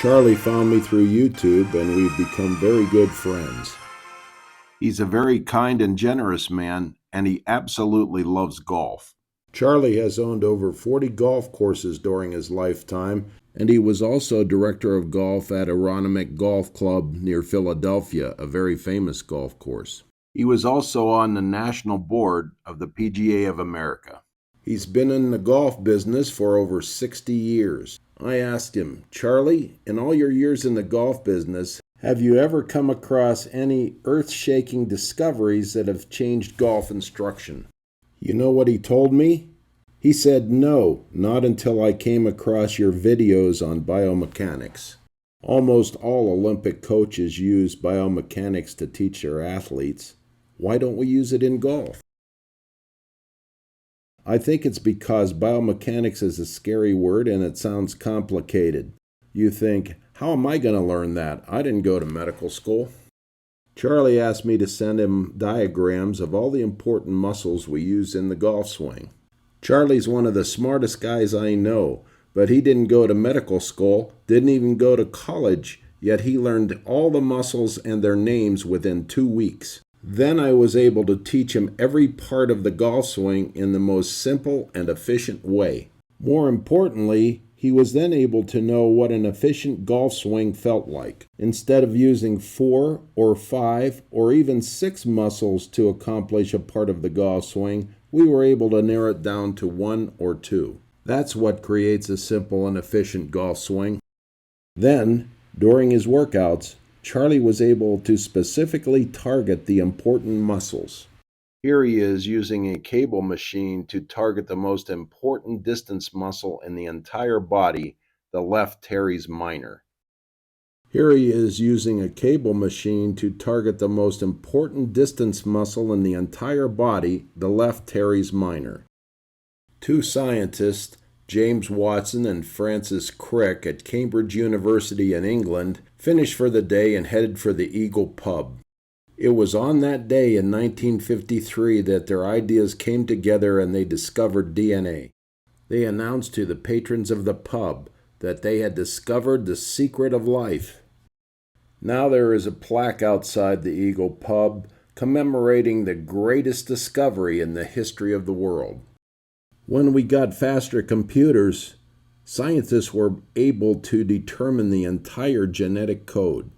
Charlie found me through YouTube and we've become very good friends. He's a very kind and generous man, and he absolutely loves golf. Charlie has owned over 40 golf courses during his lifetime, and he was also director of golf at Aronimink Golf Club near Philadelphia, a very famous golf course. He was also on the national board of the PGA of America. He's been in the golf business for over 60 years. I asked him, Charlie, in all your years in the golf business, have you ever come across any earth-shaking discoveries that have changed golf instruction? You know what he told me? He said, no, not until I came across your videos on biomechanics. Almost all Olympic coaches use biomechanics to teach their athletes. Why don't we use it in golf? I think it's because biomechanics is a scary word and it sounds complicated. You think, how am I going to learn that? I didn't go to medical school. Charlie asked me to send him diagrams of all the important muscles we use in the golf swing. Charlie's one of the smartest guys I know, but he didn't go to medical school, didn't even go to college, yet he learned all the muscles and their names within 2 weeks. Then I was able to teach him every part of the golf swing in the most simple and efficient way. More importantly, he was then able to know what an efficient golf swing felt like. Instead of using 4 or 5 or even 6 muscles to accomplish a part of the golf swing, we were able to narrow it down to 1 or 2. That's what creates a simple and efficient golf swing. Then, during his workouts, Charlie was able to specifically target the important muscles. Here he is using a cable machine to target the most important distance muscle in the entire body, the left teres minor. Here he is using a cable machine to target the most important distance muscle in the entire body, the left teres minor. 2 scientists, James Watson and Francis Crick at Cambridge University in England, finished for the day and headed for the Eagle pub. It was on that day in 1953 that their ideas came together and they discovered DNA. They announced to the patrons of the pub that they had discovered the secret of life. Now there is a plaque outside the Eagle pub commemorating the greatest discovery in the history of the world. When we got faster computers, scientists were able to determine the entire genetic code.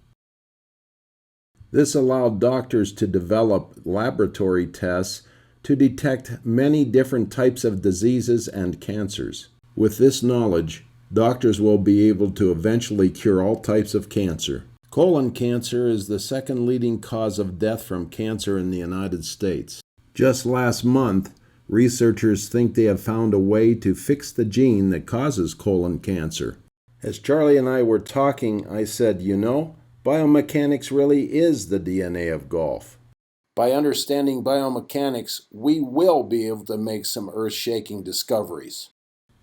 This allowed doctors to develop laboratory tests to detect many different types of diseases and cancers. With this knowledge, doctors will be able to eventually cure all types of cancer. Colon cancer is the second leading cause of death from cancer in the United States. Just last month, researchers think they have found a way to fix the gene that causes colon cancer. As Charlie and I were talking, I said, biomechanics really is the DNA of golf. By understanding biomechanics, we will be able to make some earth-shaking discoveries.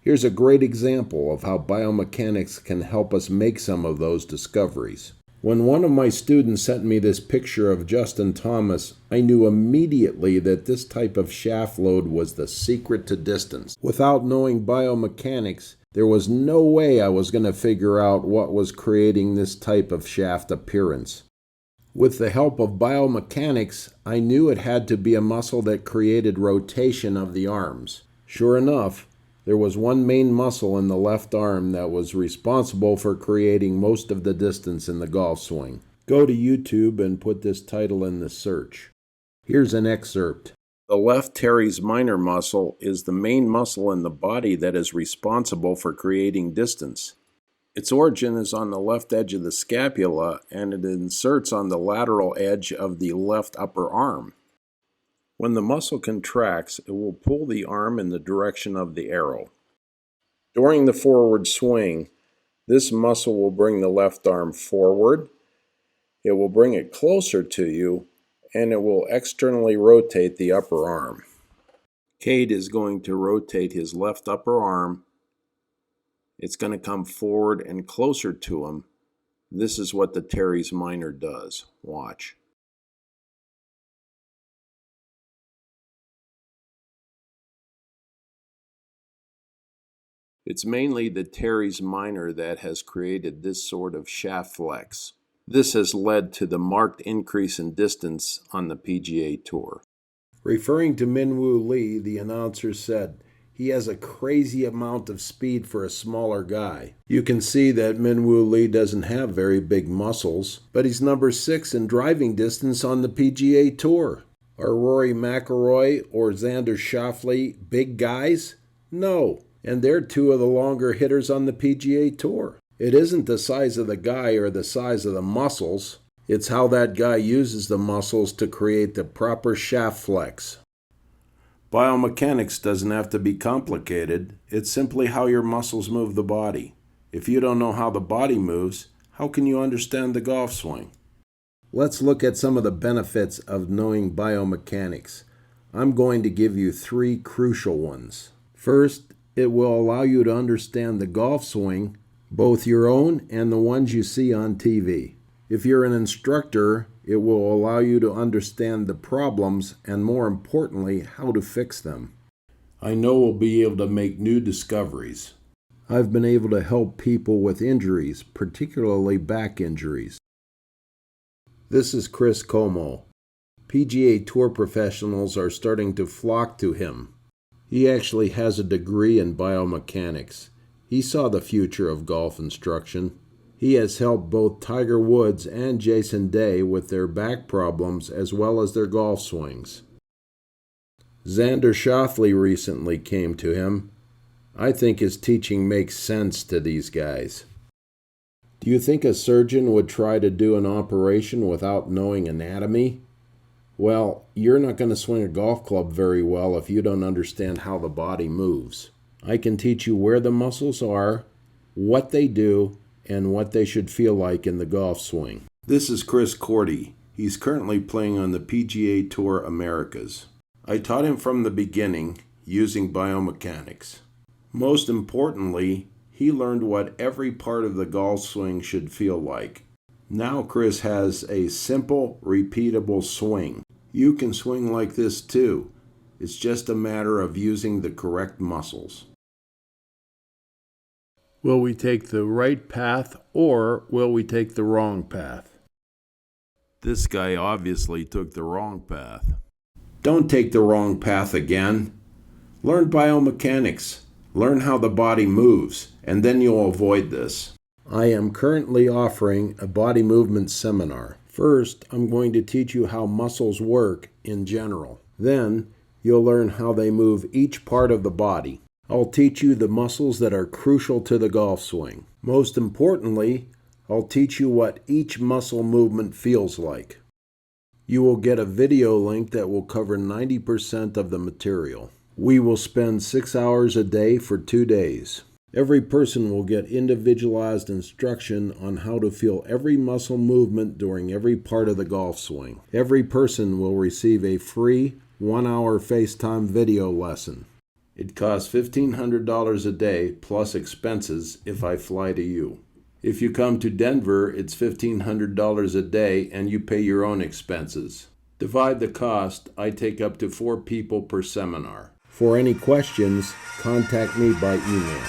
Here's a great example of how biomechanics can help us make some of those discoveries. When one of my students sent me this picture of Justin Thomas, I knew immediately that this type of shaft load was the secret to distance. Without knowing biomechanics, there was no way I was going to figure out what was creating this type of shaft appearance. With the help of biomechanics, I knew it had to be a muscle that created rotation of the arms. Sure enough, there was one main muscle in the left arm that was responsible for creating most of the distance in the golf swing. Go to YouTube and put this title in the search. Here's an excerpt. The left teres minor muscle is the main muscle in the body that is responsible for creating distance. Its origin is on the left edge of the scapula, and it inserts on the lateral edge of the left upper arm. When the muscle contracts, it will pull the arm in the direction of the arrow. During the forward swing, this muscle will bring the left arm forward, it will bring it closer to you, and it will externally rotate the upper arm. Cade is going to rotate his left upper arm. It's going to come forward and closer to him. This is what the teres minor does. Watch. It's mainly the Teres minor that has created this sort of shaft flex. This has led to the marked increase in distance on the PGA Tour. Referring to Minwoo Lee, the announcer said, "He has a crazy amount of speed for a smaller guy." You can see that Minwoo Lee doesn't have very big muscles, but he's number 6 in driving distance on the PGA Tour. Are Rory McIlroy or Xander Schauffele big guys? No, and they're 2 of the longer hitters on the PGA Tour. It isn't the size of the guy or the size of the muscles. It's how that guy uses the muscles to create the proper shaft flex. Biomechanics doesn't have to be complicated. It's simply how your muscles move the body. If you don't know how the body moves, how can you understand the golf swing? Let's look at some of the benefits of knowing biomechanics. I'm going to give you 3 crucial ones. First, it will allow you to understand the golf swing, both your own and the ones you see on TV. If you're an instructor, it will allow you to understand the problems and, more importantly, how to fix them. I know we'll be able to make new discoveries. I've been able to help people with injuries, particularly back injuries. This is Chris Como. PGA Tour professionals are starting to flock to him. He actually has a degree in biomechanics. He saw the future of golf instruction. He has helped both Tiger Woods and Jason Day with their back problems as well as their golf swings. Xander Schauffele recently came to him. I think his teaching makes sense to these guys. Do you think a surgeon would try to do an operation without knowing anatomy? Well, you're not going to swing a golf club very well if you don't understand how the body moves. I can teach you where the muscles are, what they do, and what they should feel like in the golf swing. This is Chris Cordy. He's currently playing on the PGA Tour Americas. I taught him from the beginning using biomechanics. Most importantly, he learned what every part of the golf swing should feel like. Now Chris has a simple, repeatable swing. You can swing like this too. It's just a matter of using the correct muscles. Will we take the right path or will we take the wrong path? This guy obviously took the wrong path. Don't take the wrong path again. Learn biomechanics. Learn how the body moves, and then you'll avoid this. I am currently offering a body movement seminar. First, I'm going to teach you how muscles work in general. Then, you'll learn how they move each part of the body. I'll teach you the muscles that are crucial to the golf swing. Most importantly, I'll teach you what each muscle movement feels like. You will get a video link that will cover 90% of the material. We will spend 6 hours a day for 2 days. Every person will get individualized instruction on how to feel every muscle movement during every part of the golf swing. Every person will receive a free 1-hour FaceTime video lesson. It costs $1,500 a day plus expenses if I fly to you. If you come to Denver, it's $1,500 a day and you pay your own expenses. Divide the cost. I take up to 4 people per seminar. For any questions, contact me by email.